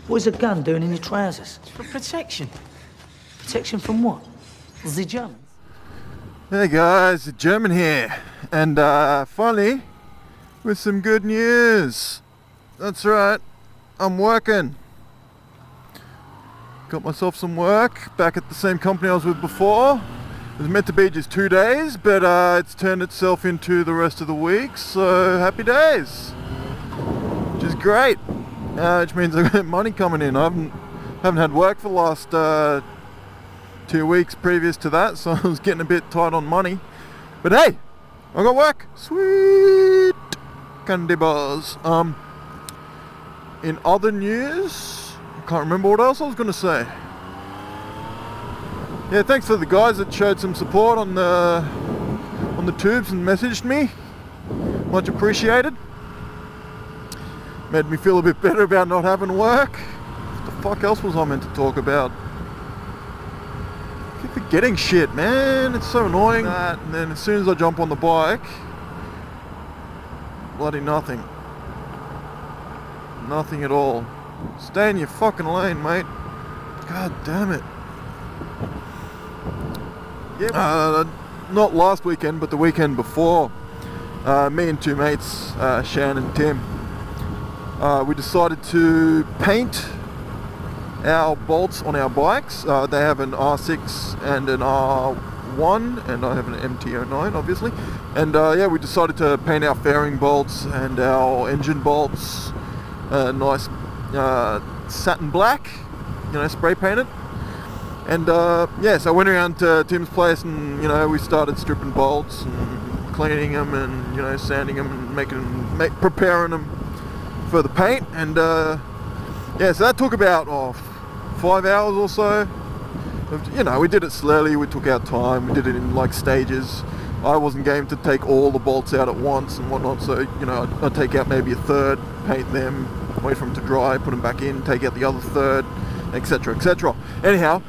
What's a gun doing in your trousers? For protection. Protection from what? The Germans? Hey guys, the German here, and finally, with some good news. That's right, I'm working. Got myself some work back at the same company I was with before. It was meant to be just 2 days, but it's turned itself into the rest of the week, so happy days. Which is great, which means I've got money coming in. I haven't had work for the last 2 weeks previous to that, so I was getting a bit tight on money. But hey, I got work. Sweet candy bars. In other news, I can't remember what else I was going to say. Yeah, thanks for the guys that showed some support on the tubes and messaged me. Much appreciated. Made me feel a bit better about not having work. What the fuck else was I meant to talk about? Keep forgetting shit, man. It's so annoying. And then as soon as I jump on the bike, bloody nothing. Nothing at all. Stay in your fucking lane, mate. God damn it. Yeah. Not last weekend, but the weekend before. Me and two mates, Shan and Tim, we decided to paint our bolts on our bikes. They have an R6 and an R1, and I have an MT-09 obviously. And yeah, we decided to paint our fairing bolts and our engine bolts nice satin black, spray painted. And yeah, so I went around to Tim's place and we started stripping bolts and cleaning them and sanding them and preparing them for the paint. And yeah, so that took about 5 hours or so. We did it slowly, we took our time, we did it in like stages. I wasn't game to take all the bolts out at once and whatnot, so I'd take out maybe a third, paint them, wait for them to dry, put them back in, take out the other third, etc, etc. Anyhow,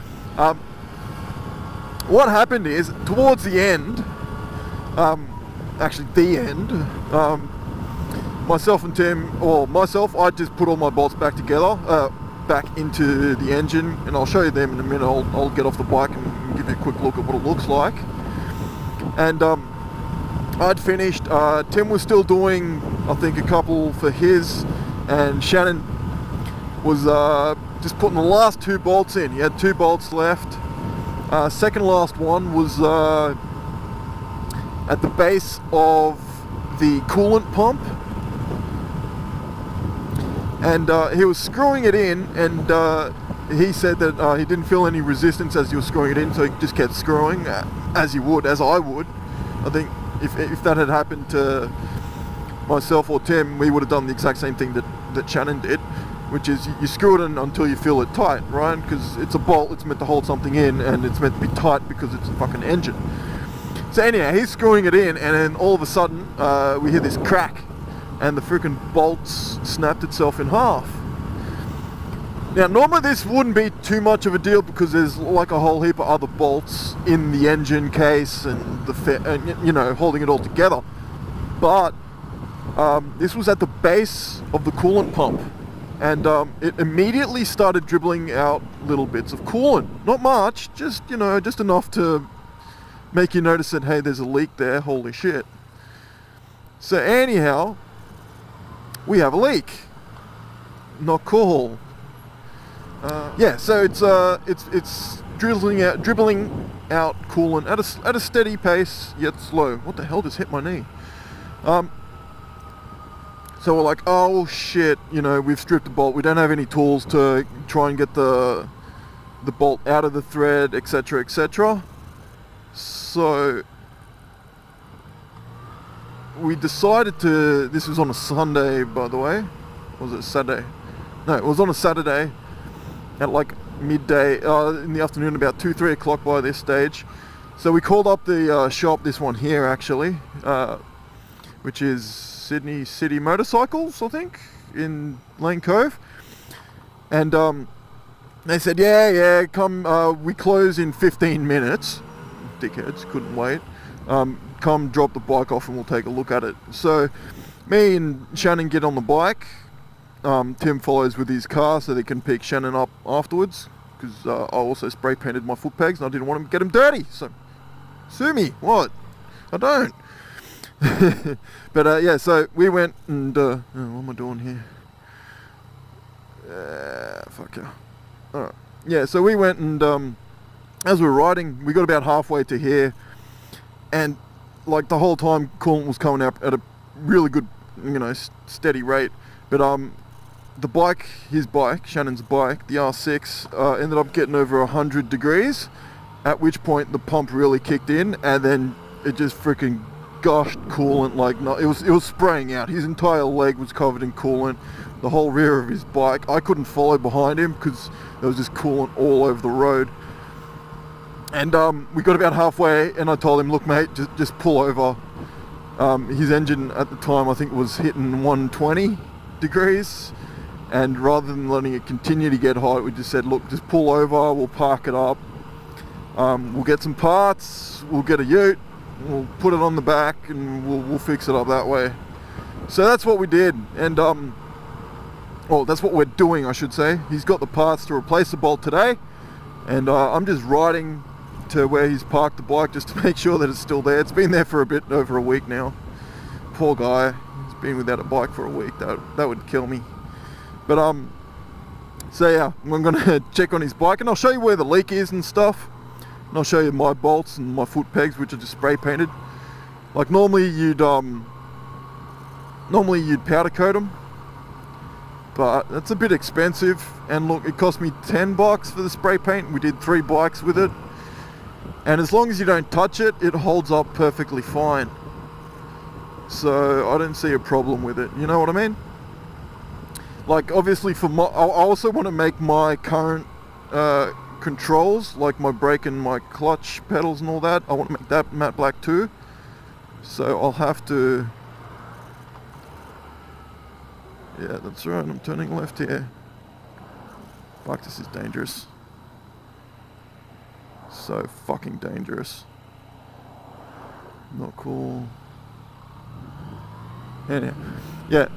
what happened is, towards the end, actually the end, myself and Tim, or myself, I just put all my bolts back together, back into the engine, and I'll show you them in a minute. I'll get off the bike and give you a quick look at what it looks like. And I'd finished. Tim was still doing, I think, a couple for his, and Shannon was just putting the last 2 bolts in. He had 2 bolts left. Second last one was at the base of the coolant pump. And he was screwing it in, and he said that he didn't feel any resistance as he was screwing it in, so he just kept screwing, as I would. I think if that had happened to myself or Tim, we would have done the exact same thing that Shannon did, which is you screw it in until you feel it tight, right? Because it's a bolt, it's meant to hold something in, and it's meant to be tight because it's a fucking engine. So anyhow, he's screwing it in, and then all of a sudden, we hear this crack, and the freaking bolts snapped itself in half. Now, normally this wouldn't be too much of a deal because there's like a whole heap of other bolts in the engine case and holding it all together. But this was at the base of the coolant pump, and it immediately started dribbling out little bits of coolant. Not much, just enough to make you notice that, hey, there's a leak there. Holy shit. So anyhow, we have a leak. Not cool. Yeah, so it's dribbling out coolant at a steady pace, yet slow. What the hell just hit my knee? So we're like, oh shit, we've stripped the bolt. We don't have any tools to try and get the bolt out of the thread, etc, etc. So we decided to, this was on a Sunday, by the way. Was it Saturday? No, it was on a Saturday at like midday, in the afternoon, about 2-3 o'clock by this stage. So we called up the shop, this one here actually, which is Sydney City Motorcycles, I think, in Lane Cove. And they said, yeah, come, we close in 15 minutes. Dickheads, couldn't wait. Come drop the bike off and we'll take a look at it. So me and Shannon get on the bike, Tim follows with his car so they can pick Shannon up afterwards, because I also spray painted my foot pegs and I didn't want to get them dirty. So sue me. What? I don't. But yeah, so we went and what am I doing here? Fuck yeah. Alright. Yeah, so we went and as we were riding, we got about halfway to here, and like the whole time coolant was coming out at a really good, steady rate. But the bike, his bike, Shannon's bike, the R6, ended up getting over 100 degrees, at which point the pump really kicked in, and then it just freaking gushed coolant like no, it was spraying out. His entire leg was covered in coolant, the whole rear of his bike. I couldn't follow behind him because there was just coolant all over the road. And we got about halfway and I told him, look mate, just pull over. His engine at the time I think was hitting 120 degrees, and rather than letting it continue to get hot, we just said, look, just pull over, we'll park it up, we'll get some parts, we'll get a ute, we'll put it on the back and we'll fix it up that way. So that's what we did, and well, that's what we're doing, I should say. He's got the parts to replace the bolt today, and I'm just riding to where he's parked the bike just to make sure that it's still there. It's been there for a bit over a week now. Poor guy, he's been without a bike for a week. That would kill me. But so yeah, I'm gonna check on his bike and I'll show you where the leak is and stuff. And I'll show you my bolts and my foot pegs, which are just spray painted. Like normally you'd powder coat them, but that's a bit expensive. And look, it cost me $10 for the spray paint. We did 3 bikes with it. And as long as you don't touch it, it holds up perfectly fine. So I don't see a problem with it. You know what I mean? Like obviously I also want to make my current controls, like my brake and my clutch pedals and all that, I want to make that matte black too. So I'll have to... Yeah, that's right, I'm turning left here. Fuck, this is dangerous. So fucking dangerous. Not cool. Anyhow, yeah.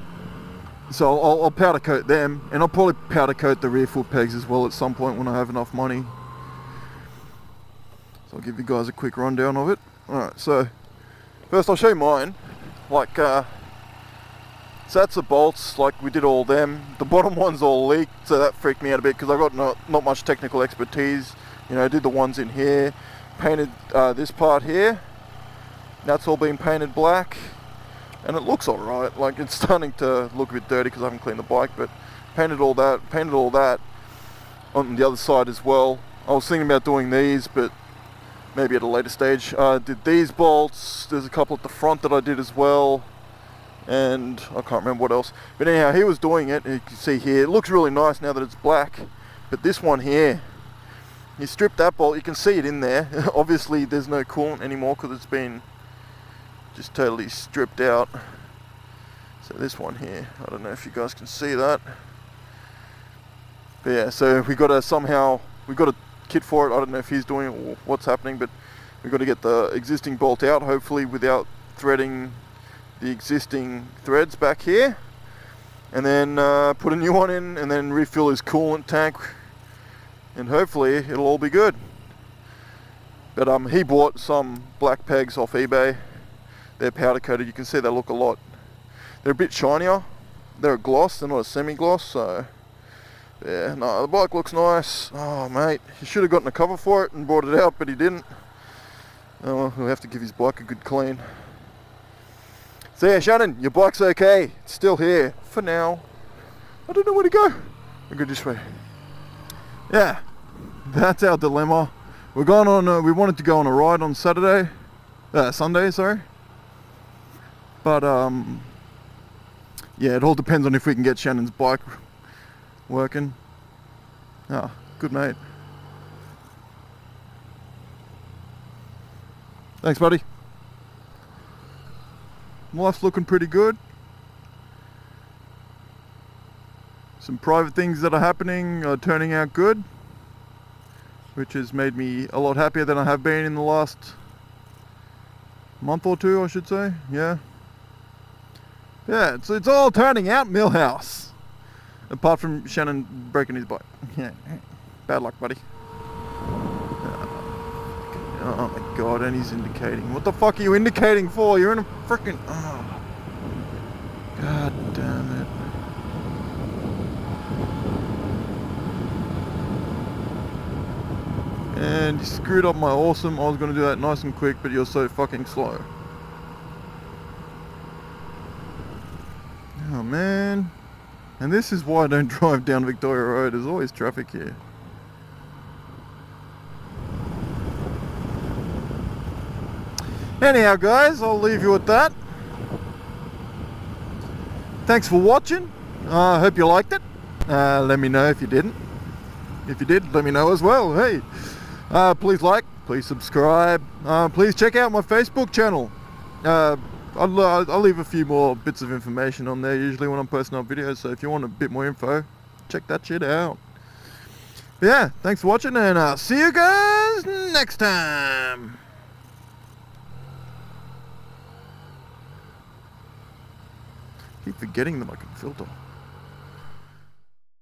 So I'll powder coat them, and I'll probably powder coat the rear foot pegs as well at some point when I have enough money. So I'll give you guys a quick rundown of it. Alright, so first I'll show you mine. Like, so that's the bolts, like we did all them. The bottom one's all leaked, so that freaked me out a bit because I got not much technical expertise. I did the ones in here, painted this part here. That's all been painted black, and it looks alright. Like it's starting to look a bit dirty because I haven't cleaned the bike, but painted all that on the other side as well. I was thinking about doing these, but maybe at a later stage. Did these bolts, there's a couple at the front that I did as well, and I can't remember what else. But anyhow, he was doing it, and you can see here, it looks really nice now that it's black, but this one here, you strip that bolt, you can see it in there. Obviously there's no coolant anymore because it's been just totally stripped out. So this one here, I don't know if you guys can see that. But yeah, so we got a kit for it. I don't know if he's doing it or what's happening, but we've got to get the existing bolt out, hopefully without threading the existing threads back here. And then put a new one in and then refill his coolant tank. And hopefully it'll all be good. But he bought some black pegs off eBay. They're powder coated. You can see they look a lot. They're a bit shinier. They're a gloss. They're not a semi-gloss. So yeah, no, the bike looks nice. Oh mate, he should have gotten a cover for it and brought it out, but he didn't. Oh, we'll have to give his bike a good clean. So yeah, Shannon, your bike's okay. It's still here for now. I don't know where to go. I'll go this way. Yeah, that's our dilemma. We're going on. We wanted to go on a ride on Sunday, sorry. But yeah, it all depends on if we can get Shannon's bike working. Ah, good mate. Thanks, buddy. Life's looking pretty good. Some private things that are happening are turning out good, which has made me a lot happier than I have been in the last month or two, I should say. Yeah, it's all turning out Millhouse. Apart from Shannon breaking his bike. Yeah. Bad luck, buddy. Oh my god, and he's indicating. What the fuck are you indicating for? You're in a frickin'... Oh. God damn it. And you screwed up my awesome. I was going to do that nice and quick, but you're so fucking slow. Oh man. And this is why I don't drive down Victoria Road. There's always traffic here. Anyhow guys, I'll leave you with that. Thanks for watching. I hope you liked it. Let me know if you didn't. If you did, let me know as well. Hey, please like, please subscribe. Please check out my Facebook channel. I'll leave a few more bits of information on there usually when I'm posting up videos. So if you want a bit more info, check that shit out. But yeah, thanks for watching, and I'll see you guys next time. Keep forgetting that I can filter.